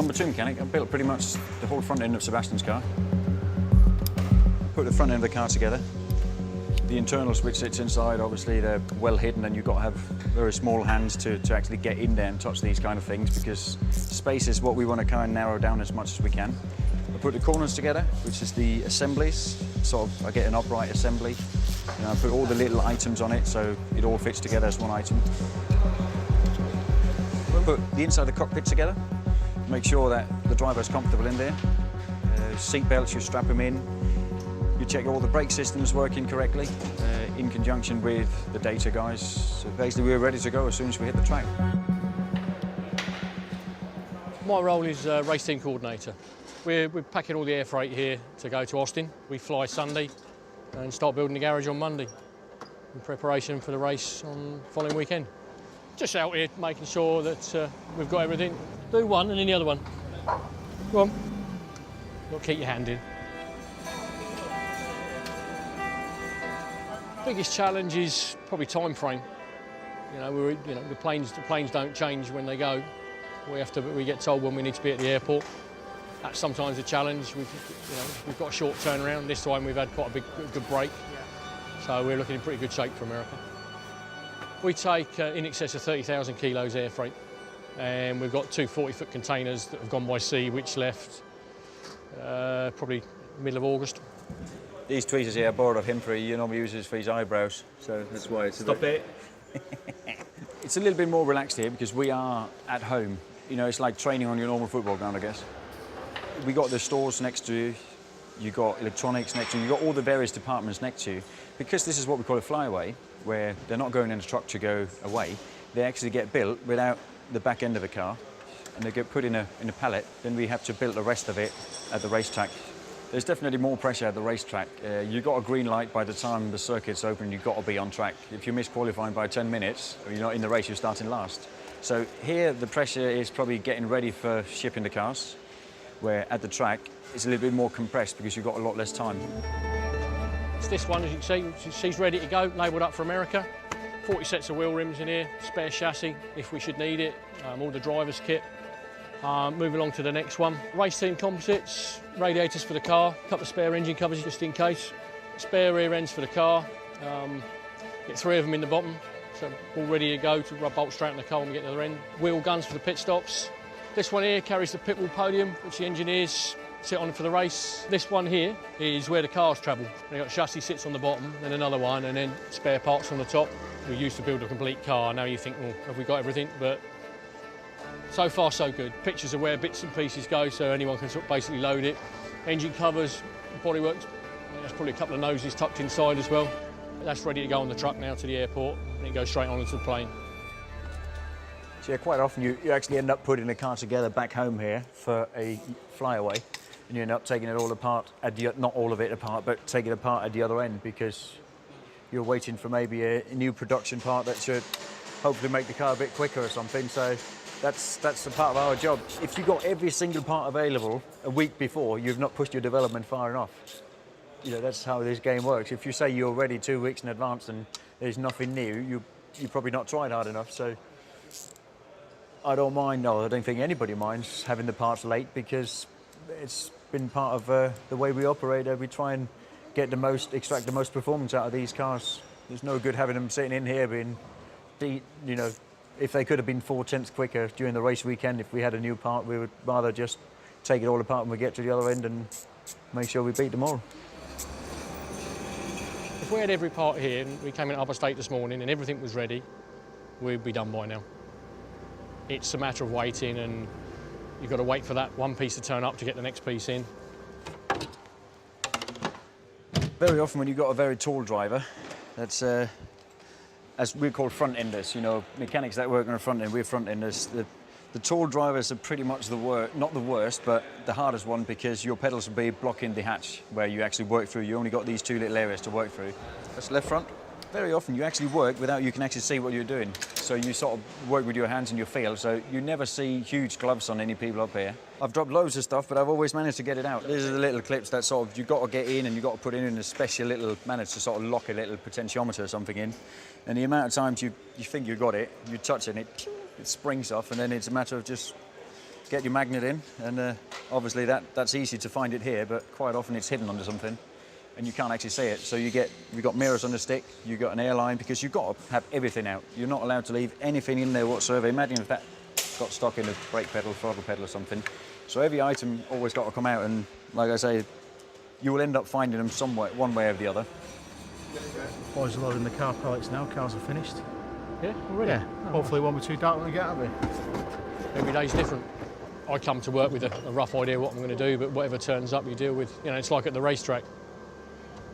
number 2 mechanic. I built pretty much the whole front end of Sebastian's car. Put the front end of the car together. The internals which sits inside, obviously they're well hidden, and you've got to have very small hands to actually get in there and touch these kind of things, because space is what we want to kind of narrow down as much as we can. I put the corners together, which is the assemblies. Sort of, I get an upright assembly. You know, I put all the little items on it so it all fits together as one item. Put the inside of the cockpit together. Make sure that the driver is comfortable in there. Seat belts, you strap them in. You check all the brake systems working correctly in conjunction with the data guys. So basically we're ready to go as soon as we hit the track. My role is race team coordinator. We're packing all the air freight here to go to Austin. We fly Sunday and start building the garage on Monday in preparation for the race on the following weekend. Just out here making sure that we've got everything. Do one and then the other one. Go on. Got to keep your hand in. Biggest challenge is probably time frame. The planes don't change when they go. We get told when we need to be at the airport. That's sometimes a challenge. We've got a short turnaround. This time we've had quite a good break. So we're looking in pretty good shape for America. We take in excess of 30,000 kilos air freight, and we've got 2 40-foot containers that have gone by sea, which left probably middle of August. These tweezers here I borrowed off him for he normally uses for his eyebrows, so that's why it's Stop it. It's a little bit more relaxed here because we are at home. You know, it's like training on your normal football ground, I guess. We got the stores next to you, you got electronics next to you, you got all the various departments next to you. Because this is what we call a flyaway, where they're not going in a truck to go away, they actually get built without the back end of the car, and they get put in a pallet. Then we have to build the rest of it at the racetrack. There's definitely more pressure at the racetrack. You've got a green light by the time the circuit's open, you've got to be on track. If you miss qualifying by 10 minutes, or you're not in the race, you're starting last. So here the pressure is probably getting ready for shipping the cars, where at the track it's a little bit more compressed because you've got a lot less time. It's this one, as you can see, she's ready to go, labelled up for America. 40 sets of wheel rims in here, spare chassis if we should need it, all the driver's kit. Move along to the next one. Race team composites, radiators for the car, a couple of spare engine covers just in case, spare rear ends for the car, get 3 of them in the bottom, so all ready to go to bolt straight in the car when we get to the other end. Wheel guns for the pit stops. This one here carries the pit wall podium, which the engineers sit on for the race. This one here is where the cars travel. They've got chassis sits on the bottom, then another one, and then spare parts on the top. We used to build a complete car. Now you think, well, have we got everything? But so far, so good. Pictures of where bits and pieces go, so anyone can sort of basically load it. Engine covers, bodywork. There's probably a couple of noses tucked inside as well. That's ready to go on the truck now to the airport, and it goes straight on into the plane. So yeah, quite often you actually end up putting the car together back home here for a flyaway, and you end up taking it all apart, not all of it apart, but taking it apart at the other end because you're waiting for maybe a new production part that should hopefully make the car a bit quicker or something. So that's the part of our job. If you've got every single part available a week before, you've not pushed your development far enough. You know, that's how this game works. If you say you're ready 2 weeks in advance and there's nothing new, you've probably not tried hard enough. So I don't mind, no, I don't think anybody minds having the parts late because it's been part of the way we operate. We try and extract the most performance out of these cars. There's no good having them sitting in here being, you know, if they could have been 4/10 quicker during the race weekend, if we had a new part, we would rather just take it all apart when we get to the other end and make sure we beat them all. If we had every part here and we came in at Upper State this morning and everything was ready, we'd be done by now. It's a matter of waiting, and you've got to wait for that one piece to turn up to get the next piece in. Very often when you've got a very tall driver, that's as we call front-enders, you know, mechanics that work on a front end, we're front-enders. The tall drivers are pretty much not the worst, but the hardest one because your pedals will be blocking the hatch where you actually work through. You only got these 2 little areas to work through. That's left front. Very often you actually work without you can actually see what you're doing. So you sort of work with your hands and your feel, so you never see huge gloves on any people up here. I've dropped loads of stuff, but I've always managed to get it out. These are the little clips that sort of, you've got to get in and you've got to put in a special little manage to sort of lock a little potentiometer or something in. And the amount of times you think you got it, you touch it and it springs off, and then it's a matter of just get your magnet in, and obviously that's easy to find it here, but quite often it's hidden under something, and you can't actually see it. So you've got mirrors on the stick, you've got an airline, because you've got to have everything out. You're not allowed to leave anything in there whatsoever. Imagine if that got stuck in a brake pedal, throttle pedal or something. So every item always got to come out, and like I say, you will end up finding them somewhere, one way or the other. Boys are loading the car pallets now, cars are finished. Yeah, already? Yeah, hopefully it won't be too dark when we get out of here. Every day's different. I come to work with a rough idea what I'm going to do, but whatever turns up, you deal with. You know, it's like at the racetrack.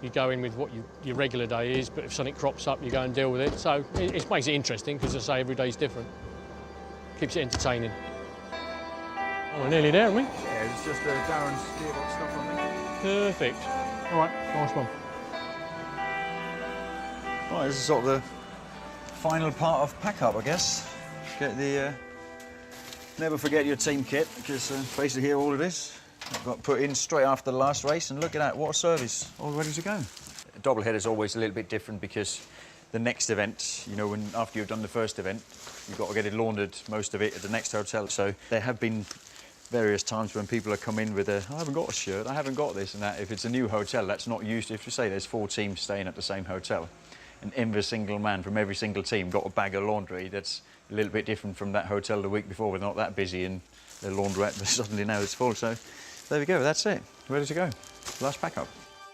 You go in with what your regular day is, but if something crops up, you go and deal with it. So it makes it interesting, because as I say, every day's different. Keeps it entertaining. Oh, we're nearly there, aren't we? Yeah, it's just Darren's gearbox stuff on me. Perfect. All right, nice one. Right, this is sort of the final part of pack-up, I guess. Get the... never forget your team kit, because basically here all it is. I've got put in straight after the last race, and look at that, what a service, all ready to go. A doubleheader is always a little bit different, because the next event, you know, after you've done the first event, you've got to get it laundered, most of it, at the next hotel. So there have been various times when people have come in with I haven't got a shirt, I haven't got this and that. If it's a new hotel, that's not used. If you say there's 4 teams staying at the same hotel, and every single man from every single team got a bag of laundry, that's a little bit different from that hotel the week before. We're not that busy in the laundrette, but suddenly now it's full. So there we go, that's it. Ready to go. Last pack up.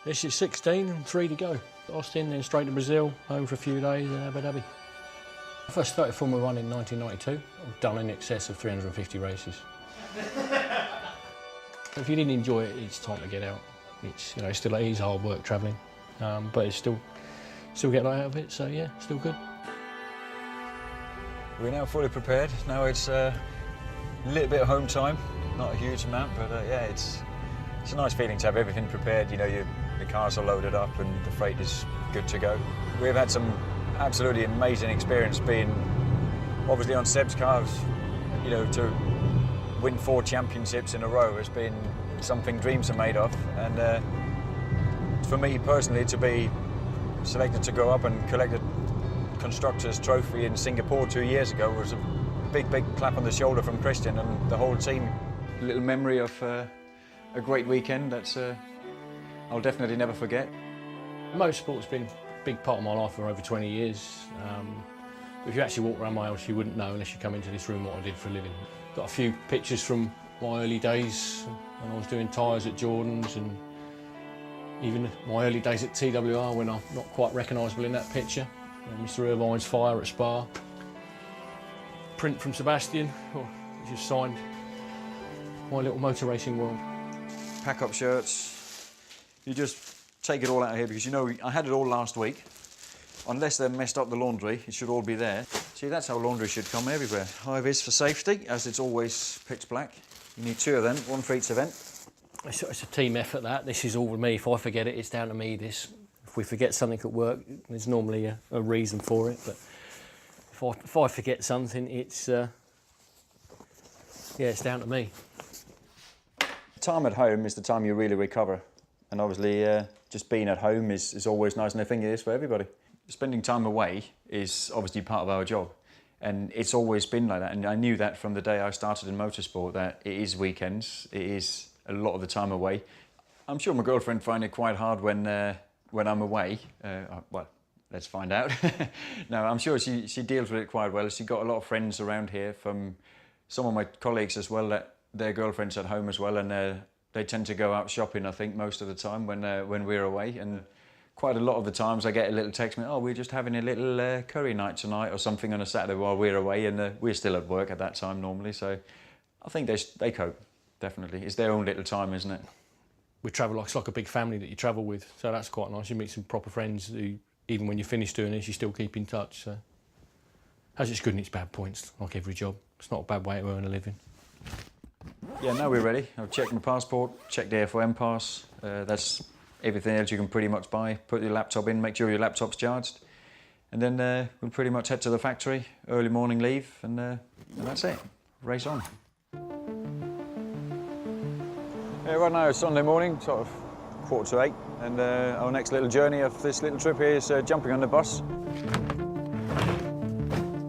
This is 16 and 3 to go. Austin, then straight to Brazil, home for a few days in Abu Dhabi. I first started Formula 1 in 1992. I've done in excess of 350 races. If you didn't enjoy it, it's time to get out. It's, you know, still it is hard work travelling, but it's still get a lot out of it. So yeah, still good. We're now fully prepared. Now it's a little bit of home time, not a huge amount, but yeah, it's a nice feeling to have everything prepared. You know, the cars are loaded up and the freight is good to go. We've had some absolutely amazing experience being obviously on Seb's cars. You know, to win 4 championships in a row has been something dreams are made of. And for me personally, to be selected to go up and collect a Constructors' Trophy in Singapore 2 years ago was a big, big clap on the shoulder from Christian and the whole team. A little memory of a great weekend that's I'll definitely never forget. Motorsport's been a big part of my life for over 20 years. If you actually walk around my house, you wouldn't know unless you come into this room what I did for a living. Got a few pictures from my early days when I was doing tyres at Jordan's, and even my early days at TWR when I'm not quite recognisable in that picture. Mr Irvine's fire at Spa. Print from Sebastian, which is signed My Little Motor Racing World. Pack-up shirts. You just take it all out of here, because you know I had it all last week. Unless they're messed up the laundry, it should all be there. See, that's how laundry should come everywhere. High-vis for safety, as it's always pitch black. You need 2 of them, 1 for each event. It's a team effort, that. This is all with me. If I forget it, it's down to me. If we forget something at work, there's normally a reason for it. But if I forget something, it's it's down to me. Time at home is the time you really recover. And obviously, just being at home is always nice, and I think it is for everybody. Spending time away is obviously part of our job, and it's always been like that. And I knew that from the day I started in motorsport, that it is weekends, it is a lot of the time away. I'm sure my girlfriend finds it quite hard when I'm away. Well, let's find out. No, I'm sure she deals with it quite well. She's got a lot of friends around here, from some of my colleagues as well, that their girlfriends at home as well, and they tend to go out shopping, I think, most of the time when we're away. And quite a lot of the times I get a little text, oh, we're just having a little curry night tonight or something on a Saturday while we're away, and we're still at work at that time normally. So I think they cope, definitely. It's their own little time, isn't it? We travel it's like a big family that you travel with, so that's quite nice. You meet some proper friends who, even when you finish doing this, you still keep in touch. So has its good and its bad points, like every job. It's not a bad way to earn a living. Yeah, now we're ready. I've checked my passport, checked the FOM pass. That's everything else you can pretty much buy. Put your laptop in, make sure your laptop's charged. And then we'll pretty much head to the factory, early morning leave, and that's it. Race on. Yeah, right now it's Sunday morning, sort of 7:45, and our next little journey of this little trip here is jumping on the bus.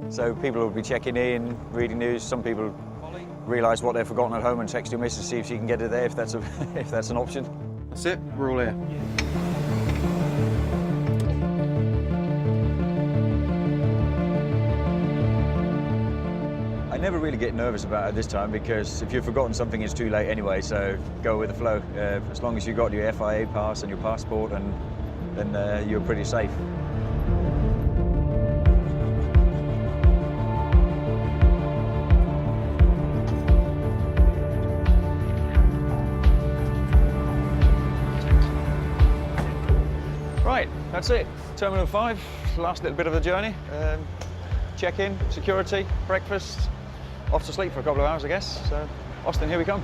So people will be checking in, reading news, some people realise what they've forgotten at home and text your missus to see if she can get it there, if that's, if that's an option. That's it, we're all here. I never really get nervous about it this time because if you've forgotten something, it's too late anyway, so go with the flow. As long as you've got your FIA pass and your passport, and then you're pretty safe. Right, that's it. Terminal 5, last little bit of the journey. Check-in, security, breakfast, off to sleep for a couple of hours, I guess. So, Austin, here we come.